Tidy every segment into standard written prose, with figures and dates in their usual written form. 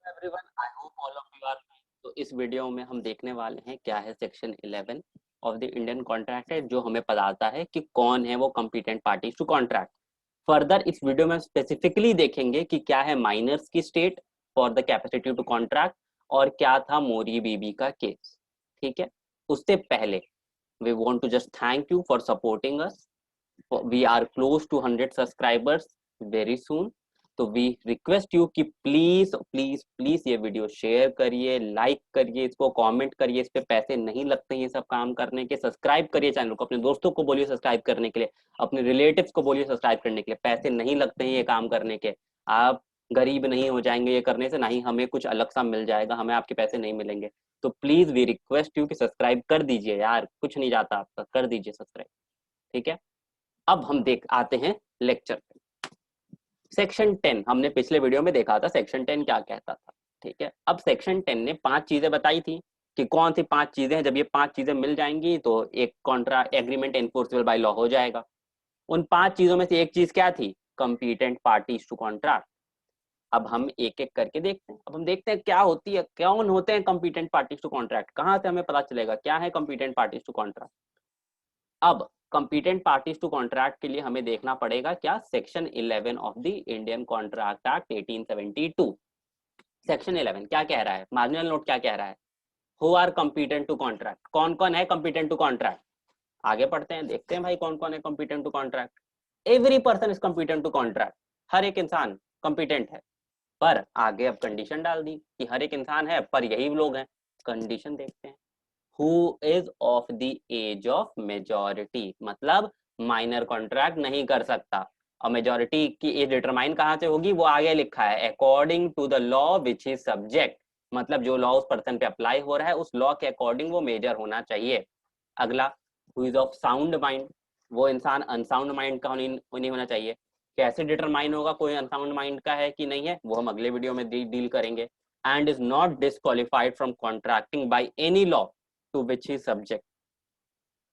Everyone, I hope all of you are fine. तो इस video में हम देखने वाले हैं क्या है section 11 of the Indian contract है, जो हमें बताता है कि कौन है वो competent parties to contract. Further इस वीडियो में स्पेसिफिकली देखेंगे कि क्या है माइनर्स की state for the capacity to contract और क्या था मोरी बीबी का केस। ठीक है, उससे पहले we want to just thank you for supporting us. We are close to 100 subscribers very soon. तो वी रिक्वेस्ट यू कि प्लीज प्लीज प्लीज ये वीडियो शेयर करिए, लाइक करिए, इसको कमेंट करिए। इस पे पैसे नहीं लगते ये सब काम करने के। सब्सक्राइब करिए चैनल को, अपने दोस्तों को बोलिए सब्सक्राइब करने के लिए, अपने रिलेटिव्स को बोलिए सब्सक्राइब करने के लिए। पैसे नहीं लगते हैं ये काम करने के। आप गरीब नहीं हो जाएंगे ये करने से, ना ही हमें कुछ अलग सा मिल जाएगा, हमें आपके पैसे नहीं मिलेंगे। तो प्लीज वी रिक्वेस्ट यू कि सब्सक्राइब कर दीजिए यार, कुछ नहीं जाता आपका, कर दीजिए सब्सक्राइब। ठीक है, अब हम देख आते हैं लेक्चर पे। सेक्शन 10 हमने पिछले वीडियो में देखा था, सेक्शन 10 क्या कहता था। ठीक है, अब सेक्शन 10 ने 5 चीजें बताई थी कि कौन सी 5 चीजें हैं। जब ये 5 चीजें मिल जाएंगी तो एक Contra agreement enforceable by law हो जाएगा। उन 5 चीजों में से एक चीज क्या थी? Competent parties to contract. अब हम एक एक करके देखते हैं। अब हम देखते हैं क्या होती है, कौन होते हैं कंपीटेंट पार्टीज टू कॉन्ट्रैक्ट, कहां से हमें पता चलेगा क्या है कंपीटेंट पार्टीज टू कॉन्ट्रैक्ट। अब कंपीटेंट पार्टीज टू कॉन्ट्रैक्ट के लिए हमें देखना पड़ेगा क्या, section 11 of the Indian contract act 1872। Section 11 क्या कह रहा है, मार्जिनल नोट क्या कह रहा है? Who are competent to contract, कौन कौन है कंपीटेंट टू कॉन्ट्रैक्ट। आगे पढ़ते हैं, देखते हैं भाई कौन कौन है competent to contract. Every person is competent to contract, हर एक इंसान कंपीटेंट है। पर आगे अब कंडीशन डाल दी कि हर एक इंसान है पर यही लोग हैं। कंडीशन देखते हैं, who is of the age of majority, मतलब माइनर कॉन्ट्रैक्ट नहीं कर सकता। और मेजोरिटी की एज डिटरमाइन कहां से होगी, वो आगे लिखा है according to the law which is subject, मतलब जो लॉ उस पर्सन पे अप्लाई हो रहा है उस लॉ के अकॉर्डिंग वो मेजर होना चाहिए। अगला, who is of sound mind, वो इंसान अनसाउंड माइंड का नहीं होना चाहिए। कैसे डिटरमाइन होगा कोई अनसाउंड माइंड का है कि नहीं है, वो हम अगले वीडियो में डील करेंगे। And is not disqualified from contracting by any law to which he subject,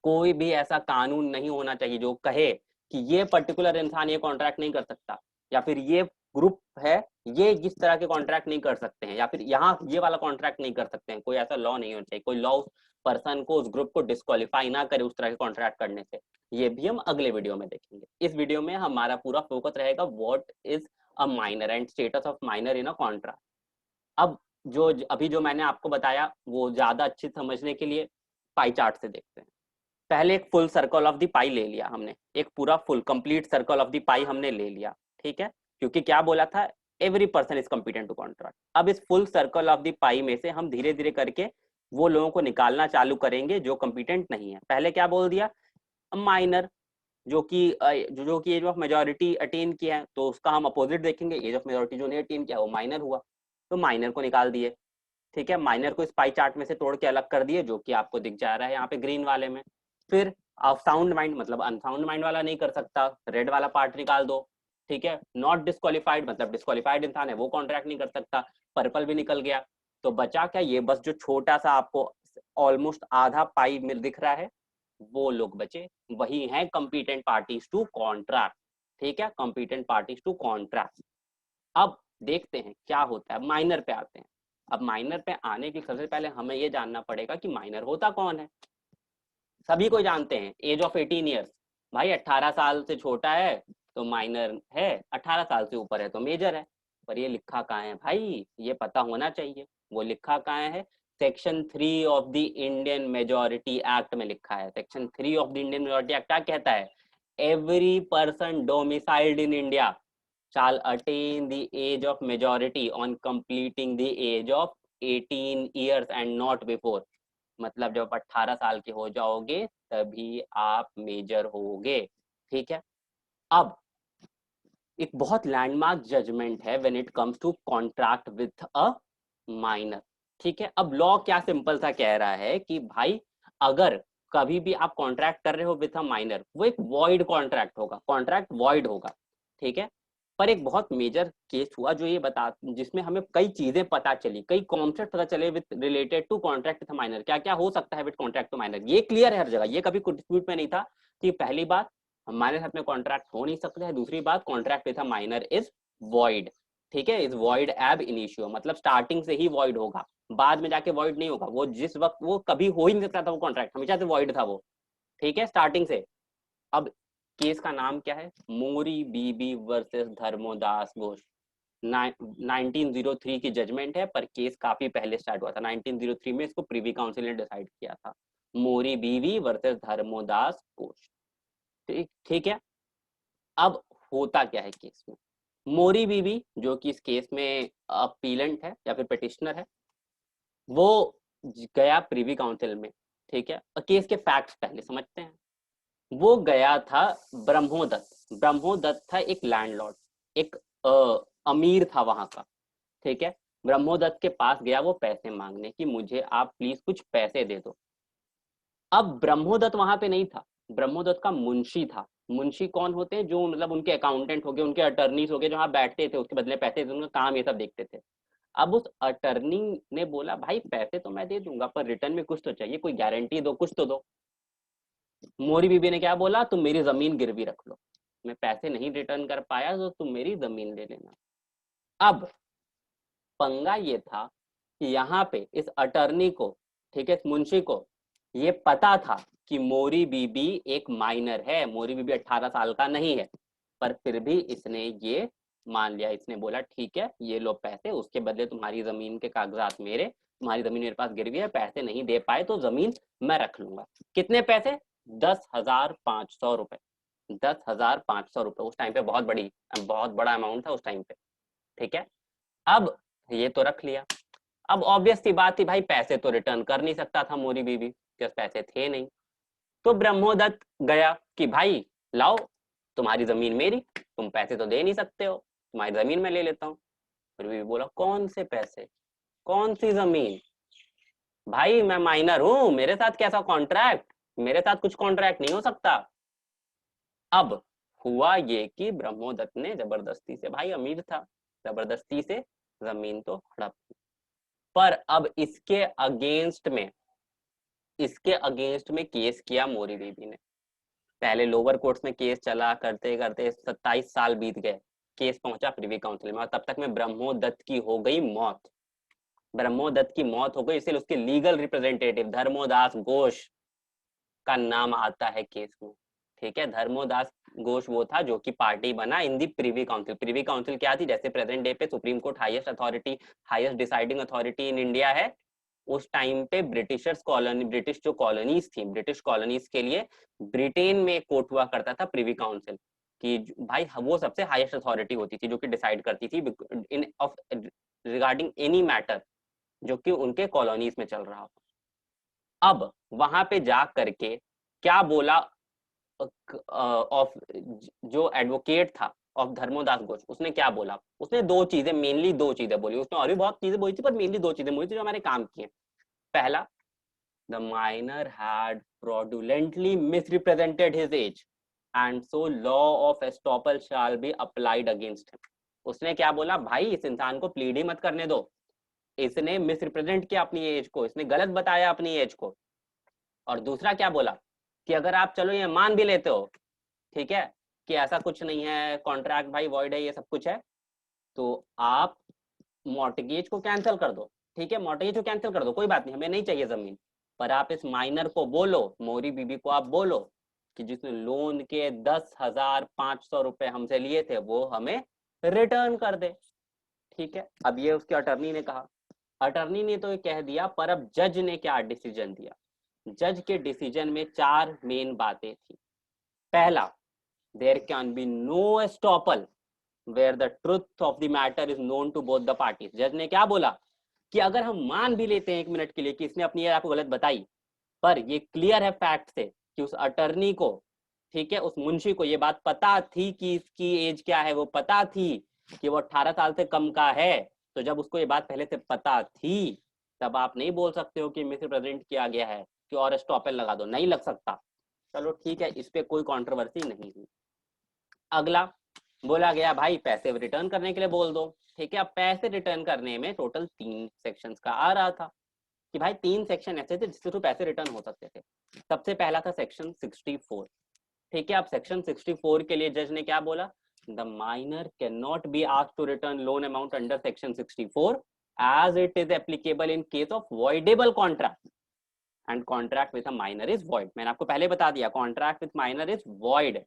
कोई भी ऐसा कानून नहीं होना चाहिए जो कहे कि ये पर्टिकुलर इंसान ये कॉन्ट्रैक्ट नहीं कर सकता, या फिर ये ग्रुप है ये जिस तरह के कॉन्ट्रैक्ट नहीं कर सकते हैं, या फिर यहाँ ये वाला कॉन्ट्रैक्ट नहीं कर सकते हैं। कोई ऐसा लॉ नहीं होना चाहिए, कोई लॉ उस पर्सन को, उस ग्रुप को डिस्क्वालीफाई ना करे उस तरह के कॉन्ट्रैक्ट करने से। ये भी हम अगले वीडियो में देखेंगे। इस वीडियो में हमारा पूरा फोकस रहेगा what is a minor and status of minor in a contract. अब जो अभी जो मैंने आपको बताया वो ज्यादा अच्छे समझने के लिए पाई चार्ट से देखते हैं। पहले एक full circle of the pie ले लिया हमने, एक पूरा full complete circle of the pie हमने ले लिया। ठीक है, क्योंकि क्या बोला था, every person is competent to contract. अब इस full circle of the pie में से हम धीरे धीरे करके वो लोगों को निकालना चालू करेंगे जो कंपीटेंट नहीं है। पहले क्या बोल दिया, माइनर, जो कि एज ऑफ मेजोरिटी अटेन किया है, तो उसका हम अपोजिट देखेंगे, एज ऑफ मेजोरिटी जो नहीं अटेन किया वो माइनर हुआ, तो माइनर को निकाल दिए। ठीक है, माइनर को इस पाई चार्ट में से तोड़ के अलग कर दिए, जो कि आपको दिख जा रहा है यहाँ पे ग्रीन वाले में। फिर आप साउंड माइंड, मतलब अनसाउंड माइंड वाला नहीं कर सकता, रेड वाला पार्ट निकाल दो। ठीक है, नॉट डिस्क्वालीफाइड, मतलब डिस्क्वालीफाइड इंसान है वो कॉन्ट्रैक्ट नहीं कर सकता, पर्पल भी निकल गया। तो बचा क्या, ये बस जो छोटा सा आपको ऑलमोस्ट आधा पाई मिल दिख रहा है, वो लोग बचे, वही हैं कंपीटेंट पार्टीज टू कॉन्ट्रैक्ट। ठीक है, कंपीटेंट पार्टीज टू कॉन्ट्रैक्ट। अब देखते हैं क्या होता है, माइनर पे आते हैं। अब माइनर पे आने के सबसे पहले हमें ये जानना पड़ेगा कि माइनर होता कौन है। सभी को जानते हैं, एज ऑफ 18 ईयर्स, भाई 18 साल से छोटा है तो माइनर है, 18 साल से ऊपर है तो मेजर है। पर ये लिखा कहाँ है भाई, ये पता होना चाहिए। वो लिखा कहाँ है, section 3 of the Indian majority act में लिखा है। Section 3 of the Indian majority act क्या कहता है, every person domiciled in India shall attain the age of majority on completing the age of 18 years and not before, मतलब जब 18 साल के हो जाओगे तभी आप मेजर होगे। ठीक है, अब एक बहुत लैंडमार्क जजमेंट है when it comes to contract with a minor. ठीक है, अब लॉ क्या सिंपल सा कह रहा है कि भाई अगर कभी भी आप कॉन्ट्रैक्ट कर रहे हो विथ अ माइनर, वो एक वॉइड कॉन्ट्रैक्ट होगा, कॉन्ट्रैक्ट वॉइड होगा। ठीक है, पर एक बहुत मेजर केस हुआ जो ये बता, जिसमें हमें कई चीजें पता चली, कई कॉन्सेप्ट पता चले with related to contract with minor, क्या क्या हो सकता है विद कॉन्ट्रैक्ट टू माइनर। ये क्लियर है हर जगह, ये कभी कोई डिस्प्यूट में नहीं था कि पहली बात हमारे साथ में कॉन्ट्रैक्ट हो नहीं सकता है, दूसरी बात contract with a minor is void. ठीक है, इज वॉइड एब इनिशियो, मतलब स्टार्टिंग से ही वॉइड होगा, बाद में जाके वॉइड नहीं होगा। वो जिस वक्त, वो कभी हो ही नहीं सकता था वो कॉन्ट्रैक्ट, हमेशा से वॉइड था वो, ठीक है, स्टार्टिंग से। अब केस का नाम क्या है, मोरी बीबी वर्सेस धर्मोदास घोष। 1903 की जजमेंट है, पर केस काफी पहले स्टार्ट हुआ था। 1903 में इसको प्रीवी काउंसिल ने डिसाइड किया था, मोरी बीवी वर्सेस धर्मोदास घोष। ठीक है। अब होता क्या है केस में, मोरी बीवी जो कि इस केस में अपीलेंट है या फिर पिटिशनर है, वो गया प्रीवी काउंसिल में, ठीक है। केस के फैक्ट्स पहले समझते हैं। वो गया था ब्रह्मोदत्त, ब्रह्मोदत्त था एक लैंडलॉर्ड, एक अमीर था वहां का, ठीक है। ब्रह्मोदत्त के पास गया वो पैसे मांगने कि मुझे आप प्लीज कुछ पैसे दे दो। अब ब्रह्मोदत्त वहां पे नहीं था, ब्रह्मोदत्त का मुंशी था। मुंशी कौन होते हैं, जो मतलब उनके अकाउंटेंट हो गए, उनके अटर्नीज हो गए, जो वहां बैठते थे, उसके बदले पैसे थे, उनका काम ये सब देखते थे। अब उस अटर्नी ने बोला भाई पैसे तो मैं दे दूंगा, पर रिटर्न में कुछ तो चाहिए, कोई गारंटी दो, कुछ तो दो। मोरी बीबी ने क्या बोला, तुम मेरी जमीन गिरवी रख लो, मैं पैसे नहीं रिटर्न कर पाया तो तुम मेरी जमीन ले लेना। अब पंगा ये था कि यहाँ पे इस अटर्नी को, ठीक है, इस मुंशी को ये पता था कि मोरी बीबी एक माइनर है, मोरी बीबी 18 साल का नहीं है, पर फिर भी इसने ये मान लिया। इसने बोला ठीक है ये लो पैसे, उसके बदले तुम्हारी जमीन के कागजात मेरे, तुम्हारी जमीन मेरे पास गिरवी है, पैसे नहीं दे पाए तो जमीन मैं रख लूंगा। कितने पैसे, 10,500 रुपए। 10,500 रुपए उस टाइम पे बहुत बड़ा अमाउंट था उस टाइम पे, ठीक है। अब ये तो रख लिया। अब ऑब्वियस सी बात थी भाई, पैसे तो रिटर्न कर नहीं सकता था मोरी बीबी के पैसे थे नहीं। तो ब्रह्मोदत्त गया कि भाई लाओ, तुम्हारी जमीन मेरी, तुम पैसे तो दे नहीं सकते हो, तुम्हारी जमीन मैं ले लेता हूँ। फिर बीबी बोला कौन से पैसे, कौन सी जमीन, भाई मैं माइनर हूं, मेरे साथ कैसा कॉन्ट्रैक्ट, मेरे साथ कुछ कॉन्ट्रैक्ट नहीं हो सकता। अब हुआ ये कि ब्रह्मोदत्त ने जबरदस्ती से, भाई अमीर था, जबरदस्ती से जमीन तो हड़प। पर अब इसके अगेंस्ट में केस किया मोरी बीबी ने। पहले लोअर कोर्ट्स में केस चला, करते करते 27 साल बीत गए, केस पहुंचा प्रिवी काउंसिल में, और तब तक में ब्रह्मोदत्त की हो गई मौत। ब्रह्मोदत्त की मौत हो गई, इसलिए उसके लीगल रिप्रेजेंटेटिव धर्मोदास घोष का नाम आता है केस में, ठीक है। धर्मोदास घोष वो था जो कि पार्टी बना इन दी प्रिवी काउंसिल। प्रिवी काउंसिल क्या थी, जैसे प्रेजेंट डे पे supreme court highest authority, highest deciding authority in India है, उस टाइम पे ब्रिटिशर्स कॉलोनी, ब्रिटिश जो कॉलोनीज थी, ब्रिटिश कॉलोनीज के लिए ब्रिटेन में एक कोर्ट हुआ करता था प्रिवी काउंसिल, कि भाई वो सबसे हाईएस्ट अथॉरिटी होती थी जो कि डिसाइड करती थी इन ऑफ रिगार्डिंग एनी मैटर जो कि उनके कॉलोनीज में चल रहा हो। अब वहां पे जा करके क्या बोला ऑफ जो एडवोकेट था ऑफ धर्मोदास घोष, उसने क्या बोला, उसने दो चीजें, मेनली दो चीजें बोली, उसने और भी बहुत चीजें बोली थी पर मेनली दो चीजें बोली थी जो हमारे काम की है। पहला, the minor had fraudulently misrepresented his age and so law of estoppel shall be applied against him। उसने क्या बोला, भाई इस इंसान को प्लीड ही मत करने दो, इसने मिसरिप्रेजेंट किया अपनी एज को, इसने गलत बताया अपनी एज को। और दूसरा क्या बोला कि अगर आप चलो ये मान भी लेते हो, ठीक है, कि ऐसा कुछ नहीं है, कॉन्ट्रैक्ट भाई वॉइड है, ये सब कुछ है, तो आप मॉर्टगेज को कैंसिल कर दो, ठीक है, मॉर्टगेज को कैंसिल कर दो, कोई बात नहीं, हमें नहीं चाहिए जमीन, पर आप इस माइनर को बोलो, मोरी बीबी को आप बोलो कि जिसने लोन के 10,500 रुपए हमसे लिए थे वो हमें रिटर्न कर दे, ठीक है। अब ये उसके अटर्नी ने कहा, अटर्नी ने तो ये कह दिया, पर अब जज ने क्या डिसीजन दिया। जज के डिसीजन में चार मेन बातें थी। पहला, there can be no estoppel where the truth of the matter is known to both the parties. जज ने क्या बोला कि अगर हम मान भी लेते हैं एक मिनट के लिए कि इसने अपनी आपको गलत बताई, पर ये क्लियर है फैक्ट से कि उस अटर्नी को, ठीक है, उस मुंशी को ये बात पता थी कि इसकी एज क्या है, वो पता थी कि वो 18 साल से कम का है, तो जब उसको ये बात पहले से पता थी तब आप नहीं बोल सकते हो कि मिसरिप्रेजेंट किया गया है कि और स्टॉपेल लगा दो, नहीं लग सकता। चलो ठीक है, इस पे कोई कंट्रोवर्सी नहीं हुई। अगला बोला गया भाई पैसे रिटर्न करने के लिए बोल दो, ठीक है। अब पैसे रिटर्न करने में टोटल 3 सेक्शंस का आ रहा था कि भाई 3 सेक्शन ऐसे थे जिससे तो पैसे रिटर्न हो सकते थे। सबसे पहला था सेक्शन 64, ठीक है। अब सेक्शन 64 के लिए जज ने क्या बोला the minor cannot be asked to return loan amount under section 64 as it is applicable in case of voidable contract and contract with a minor is void. मैंने आपको पहले बता दिया contract with minor is void,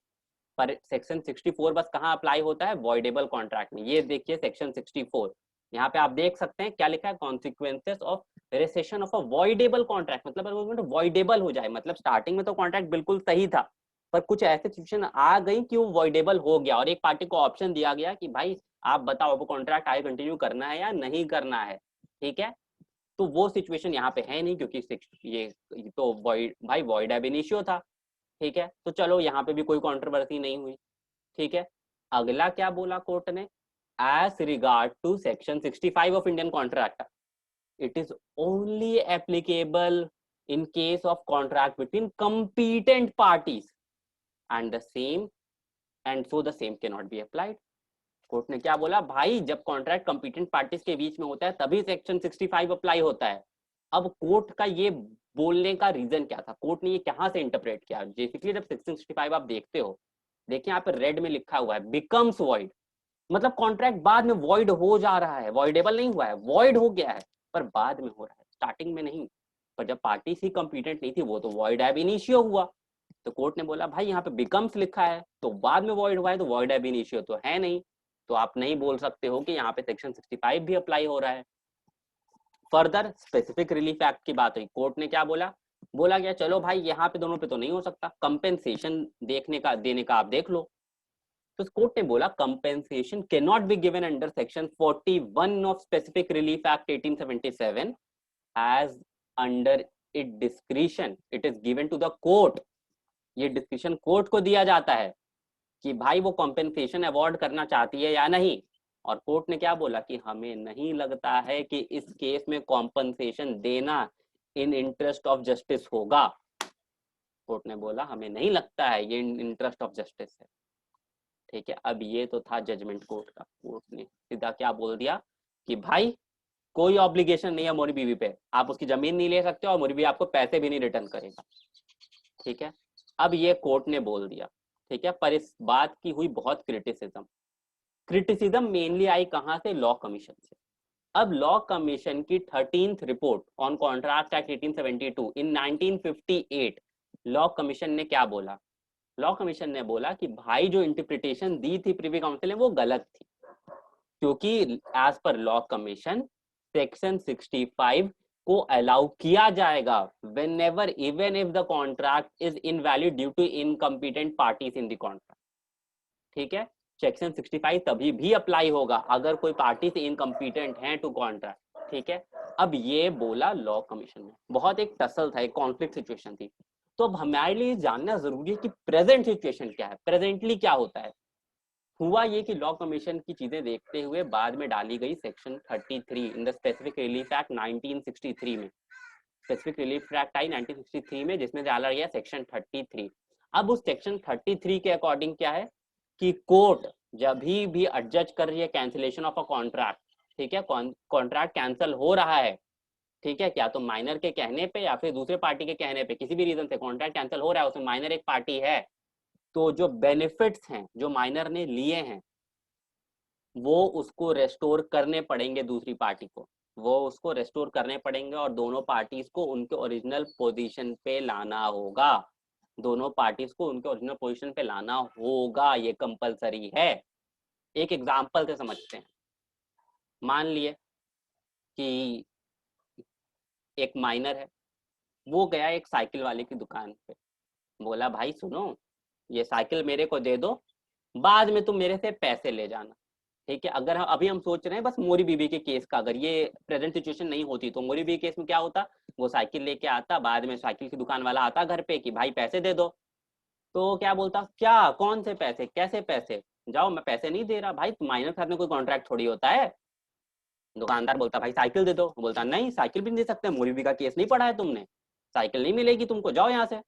पर section 64 बस कहाँ apply होता है? voidable contract में. ये देखिए सेक्शन 64, यहाँ पे आप देख सकते हैं क्या लिखा है, consequences of recession of a voidable contract, मतलब वॉइडेबल हो जाए, मतलब स्टार्टिंग में तो कॉन्ट्रैक्ट बिल्कुल सही था पर कुछ ऐसे सिचुएशन आ गई कि वो वॉइडेबल हो गया और एक पार्टी को ऑप्शन दिया गया कि भाई आप बताओ वो कॉन्ट्रैक्ट आगे कंटिन्यू करना है या नहीं करना है. ठीक है, तो वो सिचुएशन यहाँ पे है नहीं क्योंकि ये तो वॉइड एब इनिशियो था. ठीक है, तो चलो यहाँ पे भी कोई कॉन्ट्रोवर्सी नहीं हुई. ठीक है, अगला क्या बोला कोर्ट ने, as regard to section 65 of Indian contract it is only applicable in case of contract between competent parties and so the same cannot be applied. Court ने क्या बोला, भाई जब कॉन्ट्रैक्ट कंपीटेंट पार्टीज के बीच में होता है तभी सेक्शन 65 अप्लाई होता है. अब कोर्ट का ये बोलने का रीजन क्या था, कोर्ट ने ये कहां से इंटरप्रेट किया? बेसिकली जब सेक्शन 65 आप देखते हो, देखिए यहाँ पे रेड में लिखा हुआ है बिकम्स वॉइड, मतलब कॉन्ट्रैक्ट बाद में वॉइड हो जा रहा है, वॉइडेबल नहीं हुआ है, वॉइड हो गया है पर बाद में हो रहा है, स्टार्टिंग में नहीं. पर जब पार्टी ही कंपीटेंट नहीं थी वो तो वॉइड एब इनिशियो हुआ. तो कोर्ट ने बोला भाई यहाँ पे बिकम्स लिखा है तो बाद में वॉइड हुआ है तो वॉइड एब इनिशियो तो है नहीं, तो आप नहीं बोल सकते हो कि यहाँ पे सेक्शन 65 भी अप्लाई हो रहा है. फर्दर स्पेसिफिक रिलीफ एक्ट की बात हुई, कोर्ट ने क्या बोला, बोला गया चलो भाई यहाँ पे दोनों पे तो नहीं हो सकता, कंपेंसेशन देने का आप देख लो. तो कोर्ट ने बोला compensation can not be given under section 41 of specific relief act 1877 as under it discretion it is given to the court. ये डिस्क्रिशन कोर्ट को दिया जाता है कि भाई वो कंपेंसेशन अवॉर्ड करना चाहती है या नहीं. और कोर्ट ने क्या बोला कि हमें नहीं लगता है कि इस केस में कॉम्पनसेशन देना इन इंटरेस्ट ऑफ जस्टिस होगा. कोर्ट ने बोला हमें नहीं लगता है ये इन इंटरेस्ट ऑफ जस्टिस है. ठीक है, अब ये तो था जजमेंट कोर्ट का. कोर्ट ने सीधा क्या बोल दिया कि भाई कोई ऑब्लिगेशन नहीं है मोरी बीवी पे, आप उसकी जमीन नहीं ले सकते और मोरी बीवी आपको पैसे भी नहीं रिटर्न करेगा. ठीक है, अब ये कोर्ट ने बोल दिया. ठीक है, पर इस बात की हुई बहुत क्रिटिसिज्म मेनली आई कहां से, लॉ कमीशन से. अब लॉ कमीशन की 13th report on contract act 1872 in 1958 law commission ने क्या बोला, लॉ कमीशन ने बोला कि भाई जो इंटरप्रिटेशन दी थी प्रिवी काउंसिल ने वो गलत थी, क्योंकि as per law commission section 65 को अलाउ किया जाएगा whenever even if the contract is invalid due to incompetent parties in the contract. ठीक है, सेक्शन 65 तभी भी अप्लाई होगा अगर कोई पार्टी से इनकम्पिटेंट है टू कॉन्ट्रैक्ट. ठीक है, अब ये बोला लॉ कमीशन ने, बहुत एक टसल था, एक कॉन्फ्लिक्ट सिचुएशन थी. तो अब हमारे लिए जानना जरूरी है कि प्रेजेंट सिचुएशन क्या है, प्रेजेंटली क्या होता है. हुआ ये कि लॉ कमीशन की चीजें देखते हुए बाद में डाली गई section 33 in the specific relief act 1963 में. स्पेसिफिक रिलीफ एक्ट आई 1963 में जिसमें डाला गया सेक्शन 33. अब उस सेक्शन 33 के अकॉर्डिंग क्या है कि कोर्ट जब भी एडजस्ट कर रही है कैंसिलेशन ऑफ अ कॉन्ट्रैक्ट, ठीक है, कॉन्ट्रैक्ट कैंसिल हो रहा है, ठीक है, क्या तो माइनर के कहने पे या फिर दूसरे पार्टी के कहने पे, किसी भी रीजन से कॉन्ट्रैक्ट कैंसिल हो रहा है, उसमें माइनर एक पार्टी है, तो जो बेनिफिट्स हैं जो माइनर ने लिए हैं वो उसको रेस्टोर करने पड़ेंगे दूसरी पार्टी को, वो उसको रेस्टोर करने पड़ेंगे और दोनों पार्टीज को उनके ओरिजिनल पोजीशन पे लाना होगा. दोनों पार्टीज को उनके ओरिजिनल पोजीशन पे लाना होगा, ये कंपलसरी है. एक एग्जांपल से समझते हैं. मान लिए कि एक माइनर है, वो गया एक साइकिल वाले की दुकान पे, बोला भाई सुनो ये साइकिल मेरे को दे दो, बाद में तुम मेरे से पैसे ले जाना. ठीक है, अगर अभी हम सोच रहे हैं बस मोरी बीबी के केस का, अगर ये प्रेजेंट सिचुएशन नहीं होती तो मोरी बीबी केस में क्या होता, वो साइकिल लेके आता, बाद में साइकिल की दुकान वाला आता घर पे कि भाई पैसे दे दो, तो क्या बोलता, क्या कौन से पैसे, कैसे पैसे, जाओ मैं पैसे नहीं दे रहा. भाई माइनर के साथ में कोई कॉन्ट्रैक्ट थोड़ी होता है. दुकानदार बोलता भाई साइकिल दे दो, बोलता नहीं साइकिल भी नहीं दे सकते, मोरी बीबी का केस नहीं पढ़ा है तुमने, साइकिल नहीं मिलेगी तुमको, जाओ यहाँ से,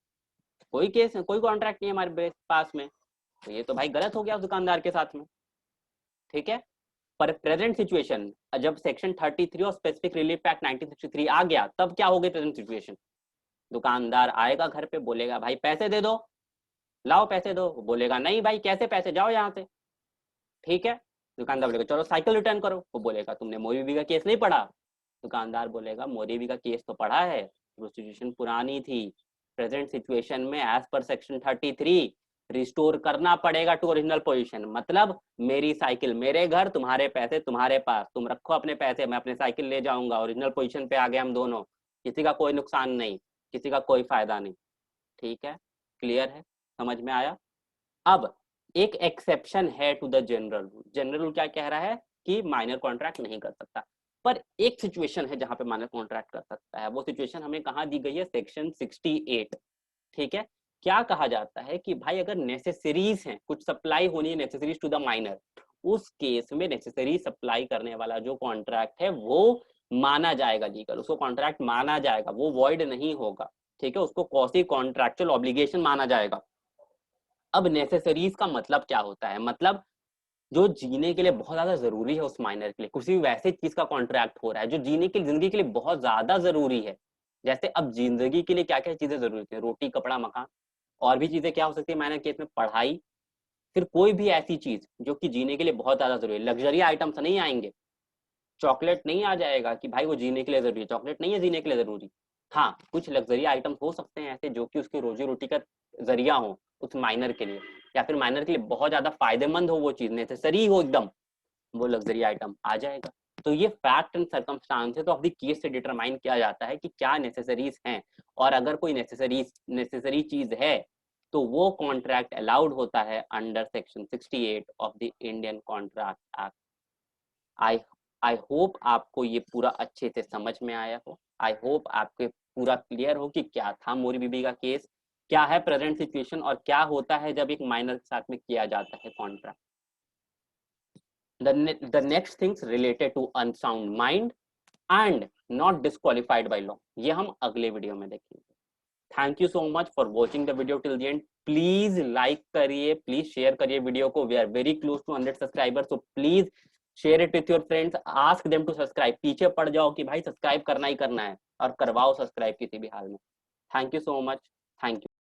कोई केस कोई कॉन्ट्रैक्ट नहीं है हमारे पास में. तो ये तो भाई गलत हो गया दुकानदार के साथ में. ठीक है, पर प्रेजेंट सिचुएशन जब सेक्शन 33 और स्पेसिफिक रिलीफ एक्ट 1963 आ गया तब क्या हो गई प्रेजेंट सिचुएशन, दुकानदार आएगा घर पे, बोलेगा भाई पैसे दे दो, लाओ पैसे दो, बोलेगा नहीं भाई कैसे पैसे, जाओ यहाँ से. ठीक है, दुकानदार बोलेगा चलो साइकिल रिटर्न करो, वो बोलेगा तुमने मोरी बीबी का केस नहीं पढ़ा, दुकानदार बोलेगा मोरी बीबी का केस तो पढ़ा है, वो सिचुएशन पुरानी थी, प्रेजेंट सिचुएशन में एज पर सेक्शन 33 रिस्टोर करना पड़ेगा टू ओरिजिनल पोजीशन। मतलब मेरी साइकिल मेरे घर, तुम्हारे पैसे तुम्हारे पास, तुम रखो अपने पैसे, मैं अपने साइकिल ले जाऊंगा, ओरिजिनल पोजीशन पे आ गए हम दोनों, किसी का कोई नुकसान नहीं, किसी का कोई फायदा नहीं। ठीक है, क्लियर है, समझ में आया। अब एक एक्सेप्शन है to the general rule. General rule क्या कह रहा है कि माइनर कॉन्ट्रैक्ट नहीं कर सकता, पर एक सिचुएशन है जहां पे माइनर कॉन्ट्रैक्ट कर सकता है। वो सिचुएशन हमें कहाँ दी गई है, सेक्शन 68। ठीक है, क्या कहा जाता है कि भाई अगर नेसेसरीज हैं, कुछ सप्लाई होनी है नेसेसरीज टू द माइनर, उस केस में नेसेसरी सप्लाई करने वाला जो कॉन्ट्रैक्ट है वो माना जाएगा लीगल, उसको कॉन्ट्रैक्ट माना जाएगा, वो वॉइड नहीं होगा। ठीक है, उसको कॉसी कॉन्ट्रैक्चुअल ऑब्लिगेशन माना जाएगा। अब नेसेसरीज का मतलब क्या होता है, मतलब जो जीने के लिए बहुत ज्यादा जरूरी है उस माइनर के लिए, किसी भी वैसे चीज का कॉन्ट्रैक्ट हो रहा है जो जीने की जिंदगी के लिए बहुत ज्यादा जरूरी है। जैसे अब जिंदगी के लिए क्या क्या चीजें जरूरी है, रोटी कपड़ा मकान, और भी चीजें क्या हो सकती है माइनर केस में, पढ़ाई, फिर कोई भी ऐसी चीज जो कि जीने के लिए बहुत ज्यादा जरूरी है। लग्जरी आइटम्स नहीं आएंगे, चॉकलेट नहीं आ जाएगा कि भाई वो जीने के लिए जरूरी है, चॉकलेट नहीं है जीने के लिए जरूरी। हाँ, कुछ लग्जरी आइटम्स हो सकते हैं ऐसे जो कि उसकी रोजी रोटी का जरिया हो उस माइनर के लिए, या फिर माइनर के लिए बहुत ज्यादा फायदेमंद हो, वो चीज नेसेसरी हो एकदम, वो लग्जरी आइटम आ जाएगा। तो ये fact and circumstances of the case से डिटरमाइन किया जाता है कि क्या नेसेसरीज हैं, और अगर कोई नेसेसरी चीज है तो वो कॉन्ट्रैक्ट अलाउड होता है under section 68 of the Indian contract act. I I hope आपको ये पूरा अच्छे से समझ में आया हो, आई होप आपके पूरा क्लियर हो कि क्या था मोरी बीबी का केस, क्या है प्रेजेंट सिचुएशन, और क्या होता है जब एक माइनर के साथ में किया जाता है contract. The next things related to unsound mind and not disqualified by law, ये हम अगले वीडियो में देखेंगे। Thank you so much for watching the video till the end. Please like करिए, प्लीज शेयर करिए वीडियो को, we are very close to 100 subscribers, so please share it with your friends, ask them to subscribe, पीछे पड़ जाओ कि भाई subscribe करना ही करना है, और करवाओ सब्सक्राइब किसी भी हाल में। Thank you so much, thank you.